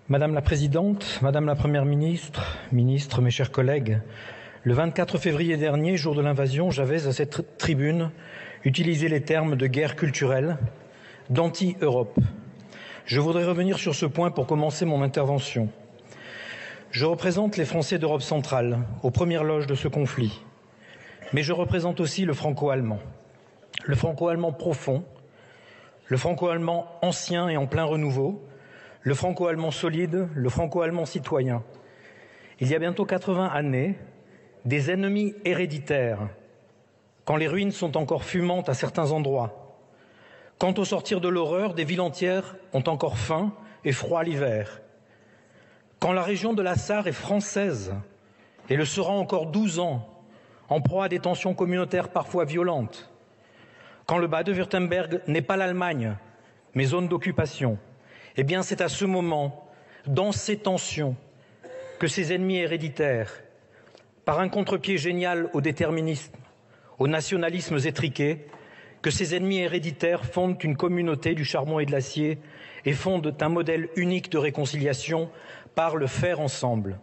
Madame la Présidente, Madame la Première ministre, Ministre, mes chers collègues, le 24 février dernier, jour de l'invasion, j'avais à cette tribune utilisé les termes de guerre culturelle, d'anti-Europe. Je voudrais revenir sur ce point pour commencer mon intervention. Je représente les Français d'Europe centrale, aux premières loges de ce conflit. Mais je représente aussi le franco-allemand. Le franco-allemand profond, le franco-allemand ancien et en plein renouveau, le franco-allemand solide, le franco-allemand citoyen. Il y a bientôt 80 années, des ennemis héréditaires, quand les ruines sont encore fumantes à certains endroits, quand au sortir de l'horreur, des villes entières ont encore faim et froid l'hiver, quand la région de la Sarre est française et le sera encore 12 ans, en proie à des tensions communautaires parfois violentes, quand le Bade-Wurtemberg n'est pas l'Allemagne, mais zone d'occupation, eh bien c'est à ce moment, dans ces tensions, que ces ennemis héréditaires, par un contre-pied génial au déterminisme, aux nationalismes étriqués, que ces ennemis héréditaires fondent une communauté du charbon et de l'acier et fondent un modèle unique de réconciliation par le faire ensemble,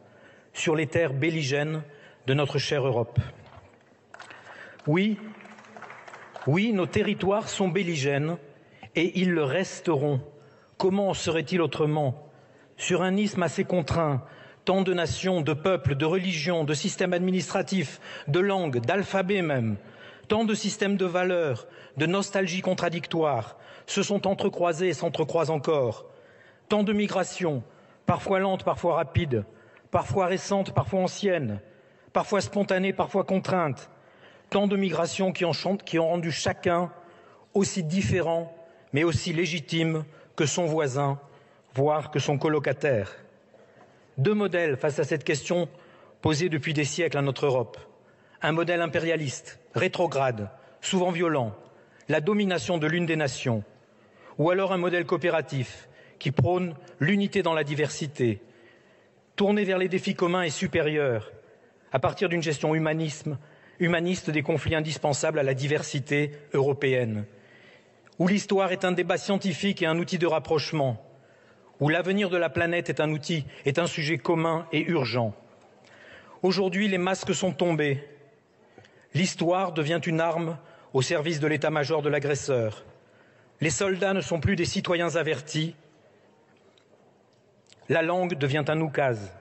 sur les terres belligènes de notre chère Europe. Oui, nos territoires sont belligènes et ils le resteront. Comment serait-il autrement? Sur un isthme assez contraint, tant de nations, de peuples, de religions, de systèmes administratifs, de langues, d'alphabets même, tant de systèmes de valeurs, de nostalgie contradictoire, se sont entrecroisés et s'entrecroisent encore. Tant de migrations, parfois lentes, parfois rapides, parfois récentes, parfois anciennes, parfois spontanées, parfois contraintes. Tant de migrations qui ont rendu chacun aussi différent, mais aussi légitime que son voisin, voire que son colocataire. Deux modèles face à cette question posée depuis des siècles à notre Europe. Un modèle impérialiste, rétrograde, souvent violent, la domination de l'une des nations, ou alors un modèle coopératif qui prône l'unité dans la diversité, tourné vers les défis communs et supérieurs, à partir d'une gestion humaniste des conflits indispensables à la diversité européenne, où l'histoire est un débat scientifique et un outil de rapprochement, où l'avenir de la planète est un sujet commun et urgent. Aujourd'hui, les masques sont tombés. L'histoire devient une arme au service de l'état-major de l'agresseur. Les soldats ne sont plus des citoyens avertis. La langue devient un oukase.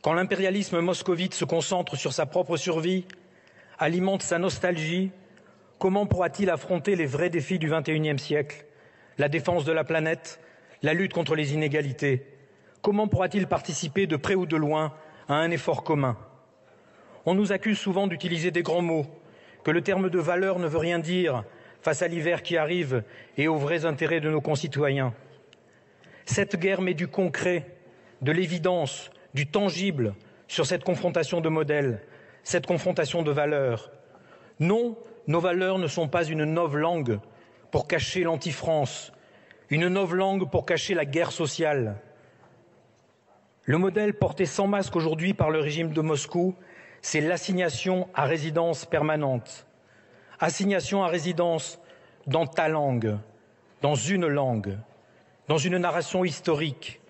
Quand l'impérialisme moscovite se concentre sur sa propre survie, alimente sa nostalgie, comment pourra-t-il affronter les vrais défis du XXIe siècle, la défense de la planète, la lutte contre les inégalités? Comment pourra-t-il participer de près ou de loin à un effort commun? On nous accuse souvent d'utiliser des grands mots, que le terme de valeur ne veut rien dire face à l'hiver qui arrive et aux vrais intérêts de nos concitoyens. Cette guerre met du concret, de l'évidence, du tangible sur cette confrontation de modèles, cette confrontation de valeurs. Non, nos valeurs ne sont pas une novlangue pour cacher l'anti-France, une novlangue pour cacher la guerre sociale. Le modèle porté sans masque aujourd'hui par le régime de Moscou, c'est l'assignation à résidence permanente. Assignation à résidence dans ta langue, dans une narration historique.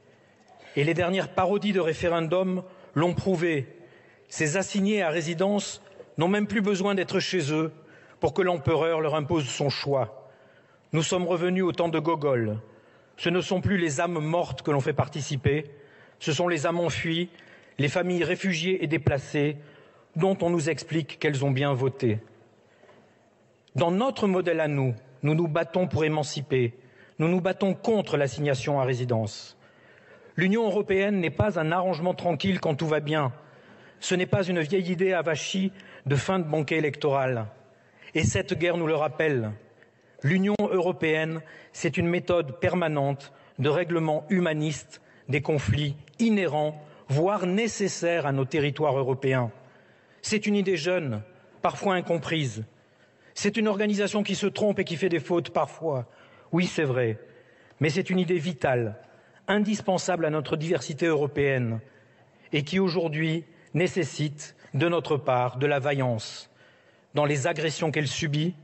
Et les dernières parodies de référendum l'ont prouvé. Ces assignés à résidence n'ont même plus besoin d'être chez eux pour que l'empereur leur impose son choix. Nous sommes revenus au temps de Gogol. Ce ne sont plus les âmes mortes que l'on fait participer, ce sont les âmes enfuies, les familles réfugiées et déplacées, dont on nous explique qu'elles ont bien voté. Dans notre modèle à nous, nous nous battons pour émanciper, nous nous battons contre l'assignation à résidence. L'Union européenne n'est pas un arrangement tranquille quand tout va bien. Ce n'est pas une vieille idée avachie de fin de banquet électoral. Et cette guerre nous le rappelle. L'Union européenne, c'est une méthode permanente de règlement humaniste des conflits inhérents, voire nécessaires à nos territoires européens. C'est une idée jeune, parfois incomprise. C'est une organisation qui se trompe et qui fait des fautes parfois. Oui, c'est vrai. Mais c'est une idée vitale, indispensable à notre diversité européenne et qui aujourd'hui nécessite de notre part de la vaillance dans les agressions qu'elle subit,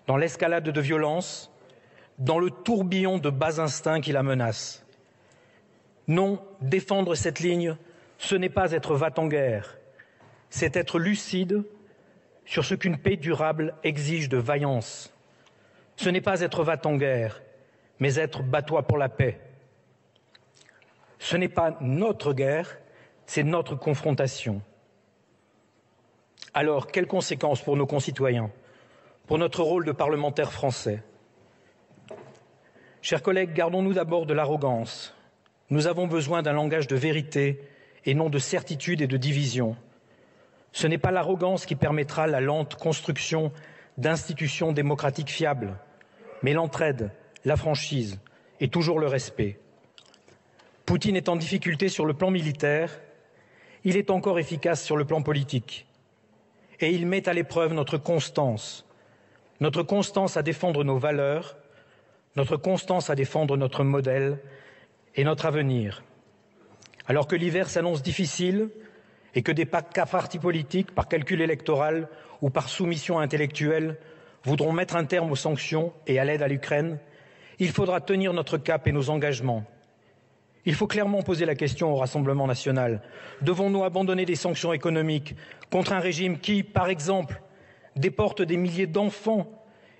dans l'escalade de violence, dans le tourbillon de bas instincts qui la menacent. Non, défendre cette ligne, ce n'est pas être va-t-en-guerre, c'est être lucide sur ce qu'une paix durable exige de vaillance. Ce n'est pas être va-t-en-guerre, mais être bats-toi pour la paix. Ce n'est pas notre guerre, c'est notre confrontation. Alors, quelles conséquences pour nos concitoyens, pour notre rôle de parlementaires français? Chers collègues, gardons-nous d'abord de l'arrogance. Nous avons besoin d'un langage de vérité et non de certitude et de division. Ce n'est pas l'arrogance qui permettra la lente construction d'institutions démocratiques fiables, mais l'entraide, la franchise et toujours le respect. Poutine est en difficulté sur le plan militaire, il est encore efficace sur le plan politique. Et il met à l'épreuve notre constance à défendre nos valeurs, notre constance à défendre notre modèle et notre avenir. Alors que l'hiver s'annonce difficile et que des partis politiques, par calcul électoral ou par soumission intellectuelle, voudront mettre un terme aux sanctions et à l'aide à l'Ukraine, il faudra tenir notre cap et nos engagements. Il faut clairement poser la question au Rassemblement national. Devons-nous abandonner des sanctions économiques contre un régime qui, par exemple, déporte des milliers d'enfants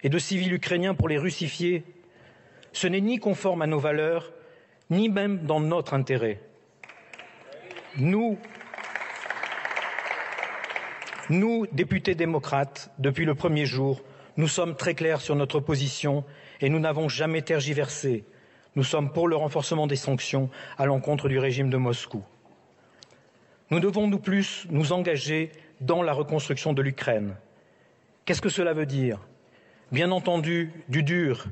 et de civils ukrainiens pour les russifier? Ce n'est ni conforme à nos valeurs, ni même dans notre intérêt. Nous, députés démocrates, depuis le premier jour, nous sommes très clairs sur notre position et nous n'avons jamais tergiversé. Nous sommes pour le renforcement des sanctions à l'encontre du régime de Moscou. Nous devons nous engager dans la reconstruction de l'Ukraine. Qu'est-ce que cela veut dire? Bien entendu, du dur,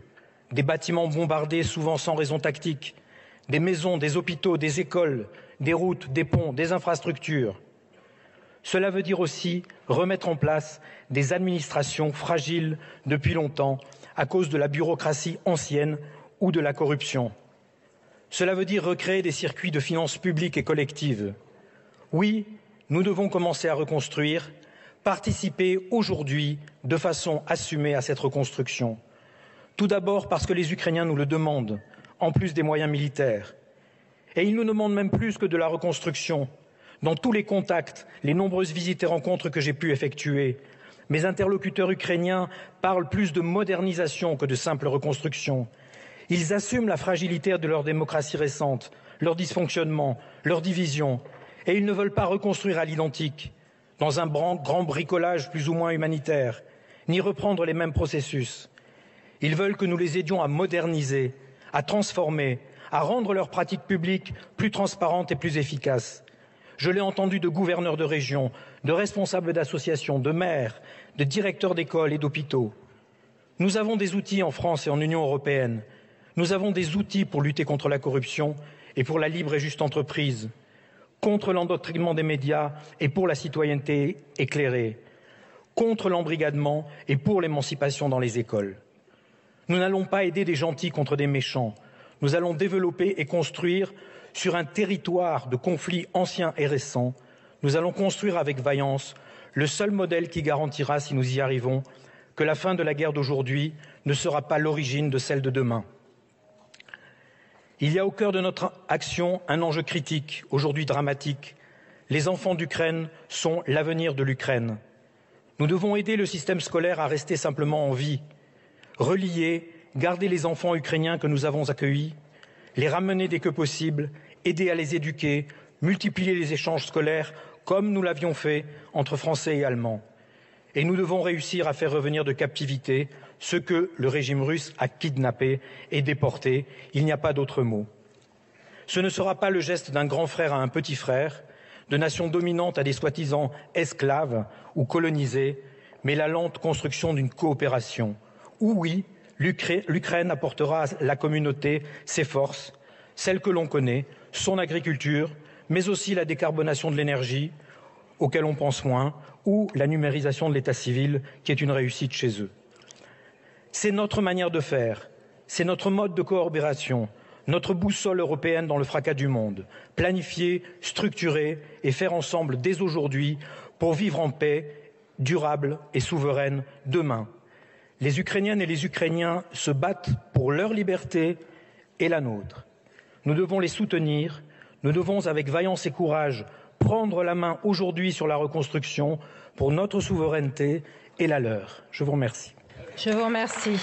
des bâtiments bombardés souvent sans raison tactique, des maisons, des hôpitaux, des écoles, des routes, des ponts, des infrastructures. Cela veut dire aussi remettre en place des administrations fragiles depuis longtemps à cause de la bureaucratie ancienne ou de la corruption. Cela veut dire recréer des circuits de finances publiques et collectives. Oui, nous devons commencer à reconstruire, participer aujourd'hui de façon assumée à cette reconstruction. Tout d'abord parce que les Ukrainiens nous le demandent, en plus des moyens militaires. Et ils nous demandent même plus que de la reconstruction. Dans tous les contacts, les nombreuses visites et rencontres que j'ai pu effectuer, mes interlocuteurs ukrainiens parlent plus de modernisation que de simple reconstruction. Ils assument la fragilité de leur démocratie récente, leur dysfonctionnement, leur division, et ils ne veulent pas reconstruire à l'identique, dans un grand bricolage plus ou moins humanitaire, ni reprendre les mêmes processus. Ils veulent que nous les aidions à moderniser, à transformer, à rendre leurs pratiques publiques plus transparentes et plus efficaces. Je l'ai entendu de gouverneurs de région, de responsables d'associations, de maires, de directeurs d'écoles et d'hôpitaux. Nous avons des outils en France et en Union européenne. Nous avons des outils pour lutter contre la corruption et pour la libre et juste entreprise, contre l'endoctrinement des médias et pour la citoyenneté éclairée, contre l'embrigadement et pour l'émancipation dans les écoles. Nous n'allons pas aider des gentils contre des méchants. Nous allons développer et construire sur un territoire de conflits anciens et récents. Nous allons construire avec vaillance le seul modèle qui garantira, si nous y arrivons, que la fin de la guerre d'aujourd'hui ne sera pas l'origine de celle de demain. Il y a au cœur de notre action un enjeu critique, aujourd'hui dramatique. Les enfants d'Ukraine sont l'avenir de l'Ukraine. Nous devons aider le système scolaire à rester simplement en vie, relier, garder les enfants ukrainiens que nous avons accueillis, les ramener dès que possible, aider à les éduquer, multiplier les échanges scolaires comme nous l'avions fait entre Français et Allemands. Et nous devons réussir à faire revenir de captivité ceux que le régime russe a kidnappés et déportés. Il n'y a pas d'autre mot. Ce ne sera pas le geste d'un grand frère à un petit frère, de nations dominantes à des soi-disant esclaves ou colonisés, mais la lente construction d'une coopération. Où oui, l'Ukraine apportera à la communauté ses forces, celles que l'on connaît, son agriculture, mais aussi la décarbonation de l'énergie, auquel on pense moins, ou la numérisation de l'état civil, qui est une réussite chez eux. C'est notre manière de faire, c'est notre mode de coopération, notre boussole européenne dans le fracas du monde. Planifier, structurer et faire ensemble dès aujourd'hui pour vivre en paix, durable et souveraine demain. Les Ukrainiennes et les Ukrainiens se battent pour leur liberté et la nôtre. Nous devons les soutenir. Nous devons, avec vaillance et courage, prendre la main aujourd'hui sur la reconstruction pour notre souveraineté et la leur. Je vous remercie. Je vous remercie.